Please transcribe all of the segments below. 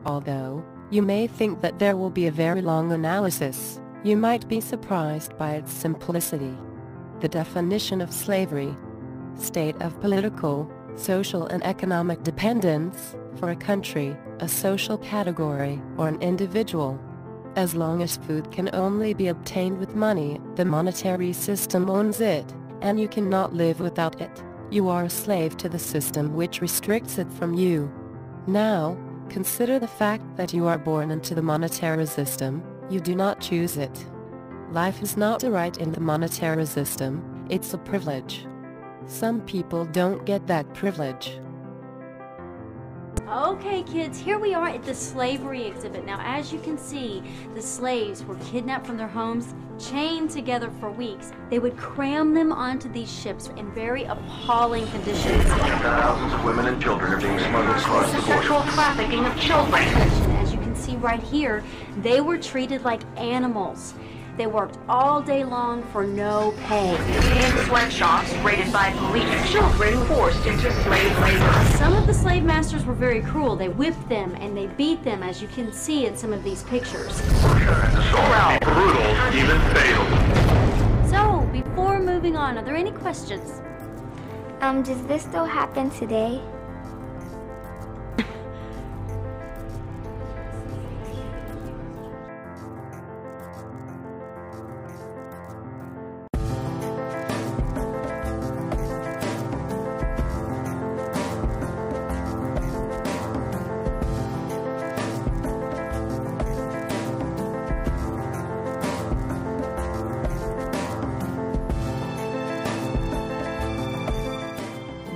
Although you may think that there will be a very long analysis, you might be surprised by its simplicity. The definition of slavery: state of political, social and economic dependence, for a country, a social category, or an individual. As long as food can only be obtained with money, the monetary system owns it, and you cannot live without it. You are a slave to the system which restricts it from you. Now, consider the fact that you are born into the monetary system. You do not choose it. Life is not a right in the monetary system, it's a privilege. Some people don't get that privilege. Okay kids, here we are at the slavery exhibit. Now as you can see, the slaves were kidnapped from their homes, chained together for weeks. They would cram them onto these ships in very appalling conditions. Thousands of women and children are being smuggled across the border. Sexual trafficking of children. As you can see right here, they were treated like animals. They worked all day long for no pay. In sweatshops raided by police, children forced into slave labor. Some of the slave masters were very cruel. They whipped them and they beat them, as you can see in some of these pictures. Well, brutal, even fatal. So, before moving on, are there any questions? Does this still happen today?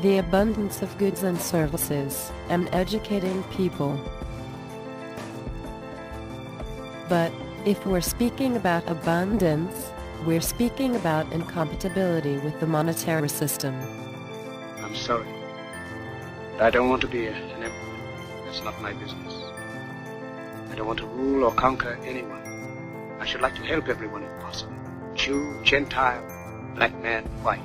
The abundance of goods and services, and educating people. But, if we're speaking about abundance, we're speaking about incompatibility with the monetary system. I'm sorry, but I don't want to be an emperor. That's not my business. I don't want to rule or conquer anyone. I should like to help everyone if possible. Jew, Gentile, black man, white.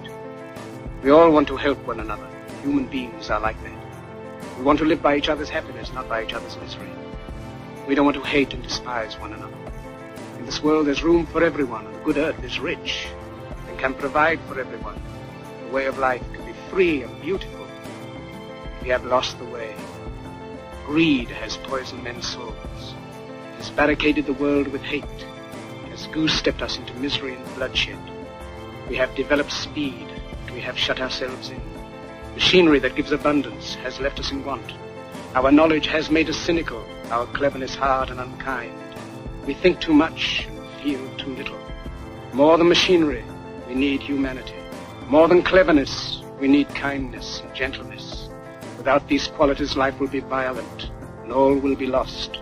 We all want to help one another. Human beings are like that. We want to live by each other's happiness, not by each other's misery. We don't want to hate and despise one another. In this world there's room for everyone, and the good earth is rich and can provide for everyone. The way of life can be free and beautiful. We have lost the way. Greed has poisoned men's souls, has barricaded the world with hate, has goose-stepped us into misery and bloodshed. We have developed speed, we have shut ourselves in. Machinery that gives abundance has left us in want. Our knowledge has made us cynical, our cleverness hard and unkind. We think too much and feel too little. More than machinery, we need humanity. More than cleverness, we need kindness and gentleness. Without these qualities, life will be violent, and all will be lost.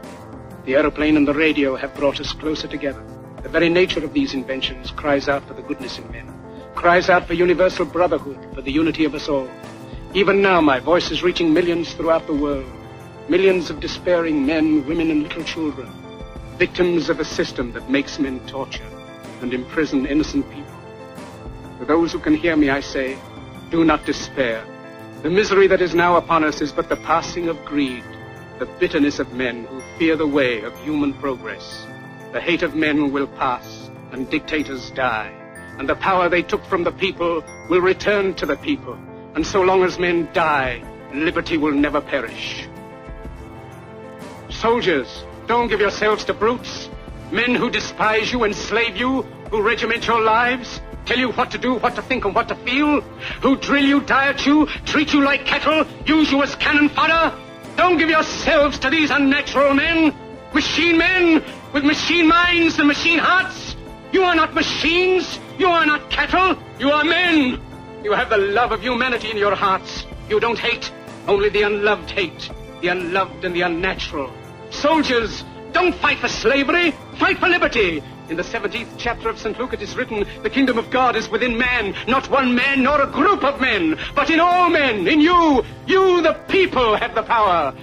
The aeroplane and the radio have brought us closer together. The very nature of these inventions cries out for the goodness in men, cries out for universal brotherhood, for the unity of us all. Even now, my voice is reaching millions throughout the world. Millions of despairing men, women, and little children, victims of a system that makes men torture and imprison innocent people. For those who can hear me, I say, do not despair. The misery that is now upon us is but the passing of greed, the bitterness of men who fear the way of human progress. The hate of men will pass, and dictators die, and the power they took from the people will return to the people. And so long as men die, liberty will never perish. Soldiers, don't give yourselves to brutes, men who despise you, enslave you, who regiment your lives, tell you what to do, what to think, and what to feel, who drill you, diet you, treat you like cattle, use you as cannon fodder. Don't give yourselves to these unnatural men with machine minds and machine hearts. You are not machines, you are not cattle, you are men. You have the love of humanity in your hearts. You don't hate, only the unloved hate, the unloved and the unnatural. Soldiers, don't fight for slavery, fight for liberty. In the 17th chapter of St. Luke it is written, the kingdom of God is within man, not one man nor a group of men, but in all men, in you. You, the people, have the power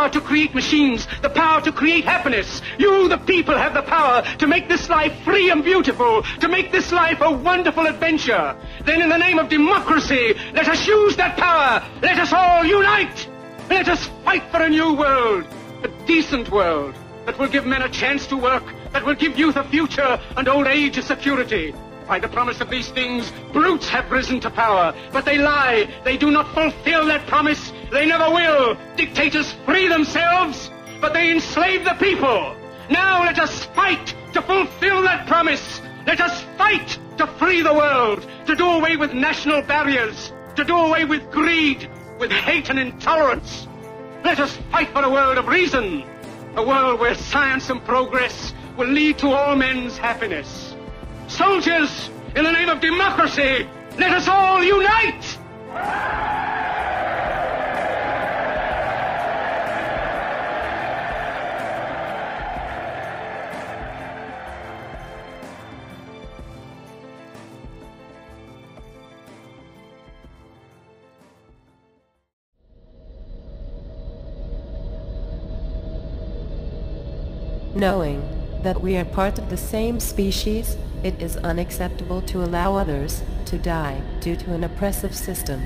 to create machines, the power to create happiness. You, the people, have the power to make this life free and beautiful, to make this life a wonderful adventure. Then in the name of democracy, let us use that power. Let us all unite. Let us fight for a new world. A decent world that will give men a chance to work, that will give youth a future and old age a security. By the promise of these things, brutes have risen to power, but they lie. They do not fulfill that promise. They never will. Dictators free themselves, but they enslave the people. Now let us fight to fulfill that promise. Let us fight to free the world, to do away with national barriers, to do away with greed, with hate and intolerance. Let us fight for a world of reason, a world where science and progress will lead to all men's happiness. Soldiers, in the name of democracy, let us all unite! Knowing that we are part of the same species, it is unacceptable to allow others to die due to an oppressive system.